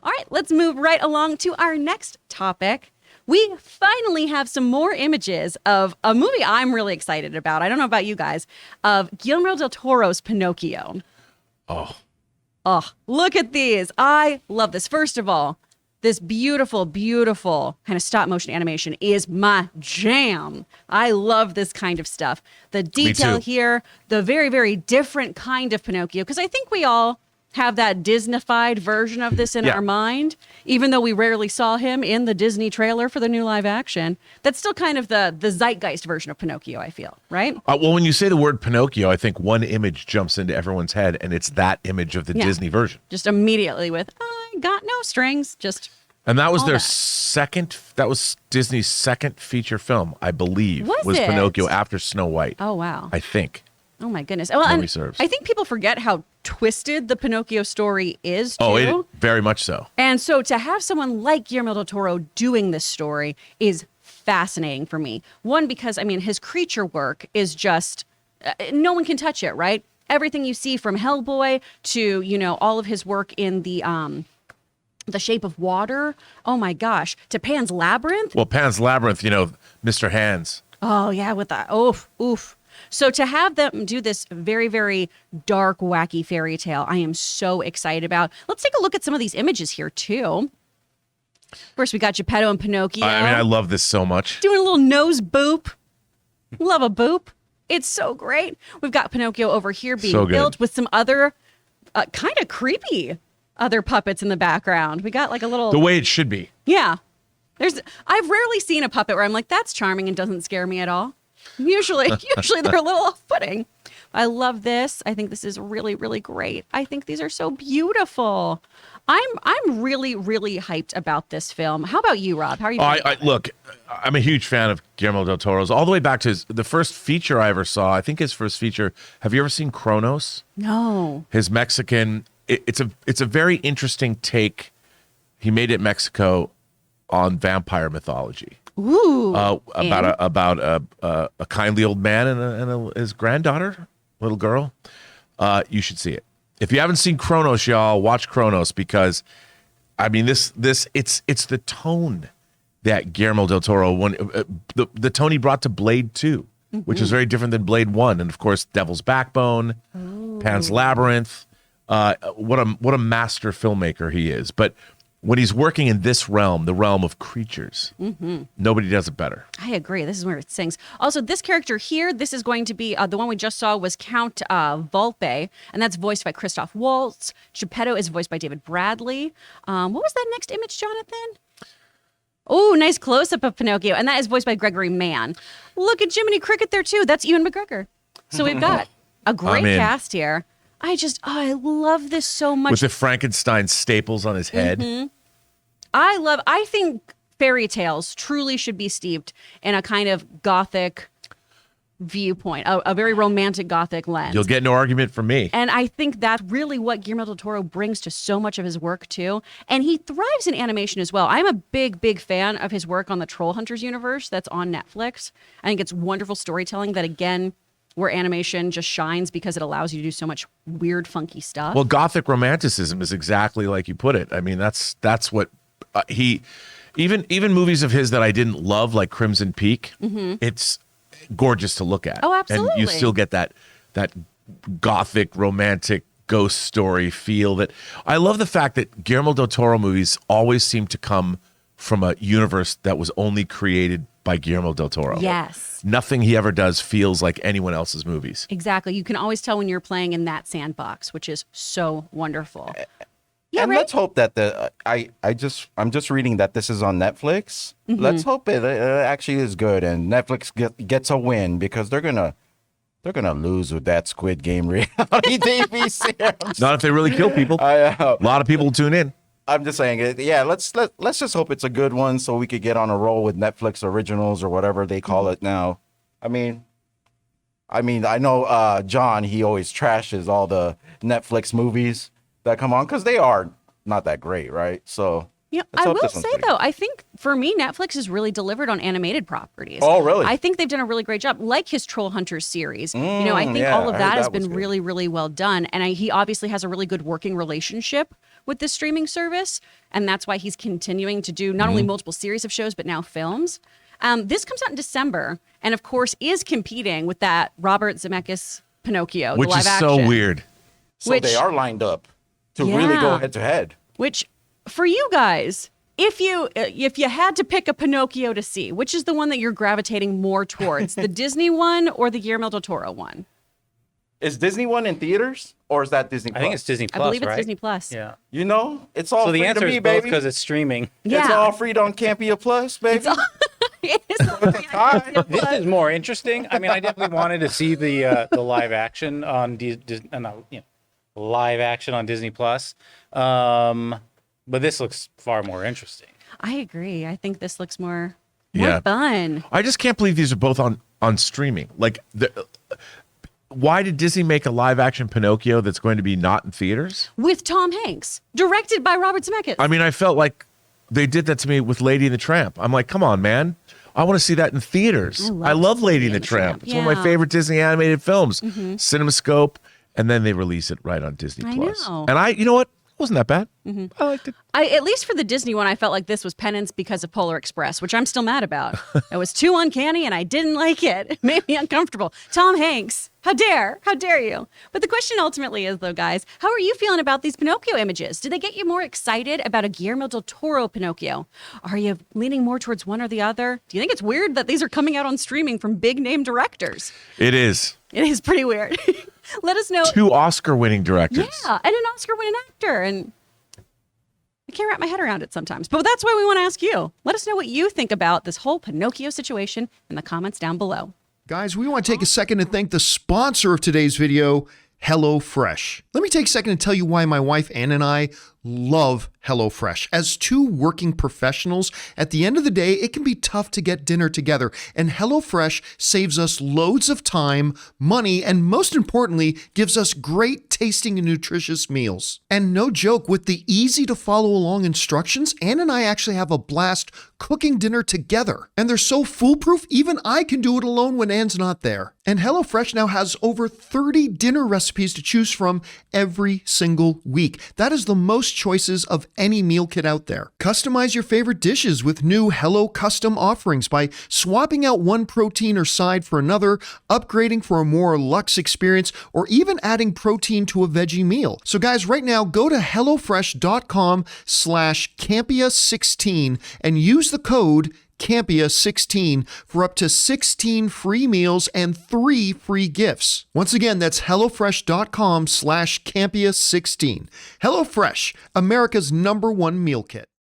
All right, let's move right along to our next topic. We finally have some more images of a movie I'm really excited about. I don't know about you guys, of Guillermo Del Toro's Pinocchio. Oh, look at these. I love this. First of all, this beautiful, beautiful kind of stop motion animation is my jam. I love this kind of stuff. The detail here, the very, very different kind of Pinocchio, because I think we all have that Disney-fied version of this in our mind, even though we rarely saw him in the Disney trailer for the new live action. That's still kind of the zeitgeist version of Pinocchio, I feel, right? Well, when you say the word Pinocchio, I think one image jumps into everyone's head, and it's that image of the Disney version. Just immediately with, I got no strings, just... And that was their second, that was Disney's second feature film, I believe, was Pinocchio after Snow White. Oh, wow. I think. Oh, my goodness. Well, and I think people forget how twisted the Pinocchio story is, too. Oh, very much so. And so to have someone like Guillermo del Toro doing this story is fascinating for me. One, because, I mean, his creature work is just, no one can touch it, right? Everything you see from Hellboy to, you know, all of his work in the Shape of Water. Oh, my gosh. To Pan's Labyrinth. Well, Pan's Labyrinth, you know, Mr. Hands. Oh, yeah, with that. Oof. So to have them do this very, very dark, wacky fairy tale, I am so excited about. Let's take a look at some of these images here, too. First, we got Geppetto and Pinocchio. I mean, I love this so much. Doing a little nose boop. Love a boop. It's so great. We've got Pinocchio over here being built with some other kind of creepy other puppets in the background. We got like a little... The way it should be. Yeah. I've rarely seen a puppet where I'm like, that's charming and doesn't scare me at all. Usually they're a little off-putting. I love this. I think this is really, really great. I think these are so beautiful. I'm really, really hyped about this film. How about you, Rob? How are you? Look, I'm a huge fan of Guillermo del Toro's. All the way back to the first feature I ever saw. I think his first feature. Have you ever seen Kronos? No. His Mexican. It's a very interesting take. He made it Mexico on vampire mythology. Ooh. About a kindly old man and his granddaughter, little girl. You should see it. If you haven't seen Kronos, y'all, watch Kronos, because I mean it's the tone that Guillermo del Toro the tone he brought to Blade 2, which is very different than Blade 1, and of course Devil's Backbone, Pan's Labyrinth. What a master filmmaker he is. But when he's working in this realm, the realm of creatures, nobody does it better. I agree. This is where it sings. Also, this character here, this is going to be, the one we just saw was Count Volpe, and that's voiced by Christoph Waltz. Geppetto is voiced by David Bradley. What was that next image, Jonathan? Oh, nice close-up of Pinocchio, and that is voiced by Gregory Mann. Look at Jiminy Cricket there, too. That's Ewan McGregor. So we've got a great cast here. I love this so much. With the Frankenstein staples on his head. I think fairy tales truly should be steeped in a kind of gothic viewpoint, a very romantic gothic lens. You'll get no argument from me. And I think that's really what Guillermo del Toro brings to so much of his work, too. And he thrives in animation as well. I'm a big, big fan of his work on the Troll Hunters universe that's on Netflix. I think it's wonderful storytelling that, again, where animation just shines because it allows you to do so much weird, funky stuff. Well, gothic romanticism is exactly like you put it. I mean, that's what even movies of his that I didn't love, like Crimson Peak, it's gorgeous to look at. Oh, absolutely. And you still get that gothic, romantic ghost story feel. That I love the fact that Guillermo del Toro movies always seem to come from a universe that was only created by Guillermo del Toro. Yes. Nothing he ever does feels like anyone else's movies. Exactly. You can always tell when you're playing in that sandbox, which is so wonderful. Yeah, and let's hope that I'm just reading that this is on Netflix. Let's hope it actually is good and Netflix gets a win, because they're gonna lose with that Squid Game reality TV series. Not if they really kill people. A lot of people tune in. I'm just saying, yeah. Let's just hope it's a good one, so we could get on a roll with Netflix originals or whatever they call it now. I mean, I know John. He always trashes all the Netflix movies that come on because they are not that great, right? So yeah, I will say though, I think for me, Netflix has really delivered on animated properties. Oh, really? I think they've done a really great job, like his Troll Hunters series. I think all of that has been really, really well done, and he obviously has a really good working relationship with this streaming service, and that's why he's continuing to do not only multiple series of shows, but now films. This comes out in December, and of course is competing with that Robert Zemeckis Pinocchio, Which the live is action. so weird. So they are lined up to really go head to head. Which, for you guys, if you had to pick a Pinocchio to see, which is the one that you're gravitating more towards, the Disney one or the Guillermo Del Toro one? Is Disney one in theaters or is that Disney Plus? I think it's Disney I Plus, believe it's right? Disney Plus. Yeah. You know, it's all So free the answer to me, is both baby. because it's streaming. Yeah. It's all free on Campea Plus, baby. It is This is more interesting. I mean, I definitely wanted to see the live action on live action on Disney Plus, but this looks far more interesting. I agree. I think this looks more Yeah. fun. I just can't believe these are both on streaming. Like, why did Disney make a live action Pinocchio that's going to be not in theaters? With Tom Hanks, directed by Robert Zemeckis. I mean, I felt like they did that to me with Lady and the Tramp. I'm like, come on, man. I want to see that in theaters. I love Lady and the Tramp. It's one of my favorite Disney animated films. CinemaScope, and then they release it right on Disney I Plus. know. And you know what? It wasn't that bad. I liked it. At least for the Disney one, I felt like this was penance because of Polar Express, which I'm still mad about. It was too uncanny and I didn't like it. It made me uncomfortable. Tom Hanks, how dare you? But the question ultimately is, though, guys, how are you feeling about these Pinocchio images? Do they get you more excited about a Guillermo del Toro Pinocchio? Are you leaning more towards one or the other? Do you think it's weird that these are coming out on streaming from big name directors? It is. It is pretty weird. Let us know. 2 Oscar-winning directors. Yeah, and an Oscar-winning actor, and I can't wrap my head around it sometimes. But that's why we want to ask you. Let us know what you think about this whole Pinocchio situation in the comments down below. Guys, we want to take a second to thank the sponsor of today's video, HelloFresh. Let me take a second to tell you why my wife Ann and I love HelloFresh. As 2 working professionals, at the end of the day, it can be tough to get dinner together, and HelloFresh saves us loads of time, money, and most importantly, gives us great tasting and nutritious meals. And no joke, with the easy to follow along instructions, Ann and I actually have a blast cooking dinner together. And they're so foolproof, even I can do it alone when Ann's not there. And HelloFresh now has over 30 dinner recipes to choose from every single week. That is the most choices of any meal kit out there. Customize your favorite dishes with new Hello Custom offerings by swapping out one protein or side for another, upgrading for a more luxe experience, or even adding protein to a veggie meal. So guys, right now, go to HelloFresh.com/Campea16 and use the code Campea16 for up to 16 free meals and 3 free gifts. Once again, that's HelloFresh.com/Campea16. HelloFresh, America's #1 meal kit.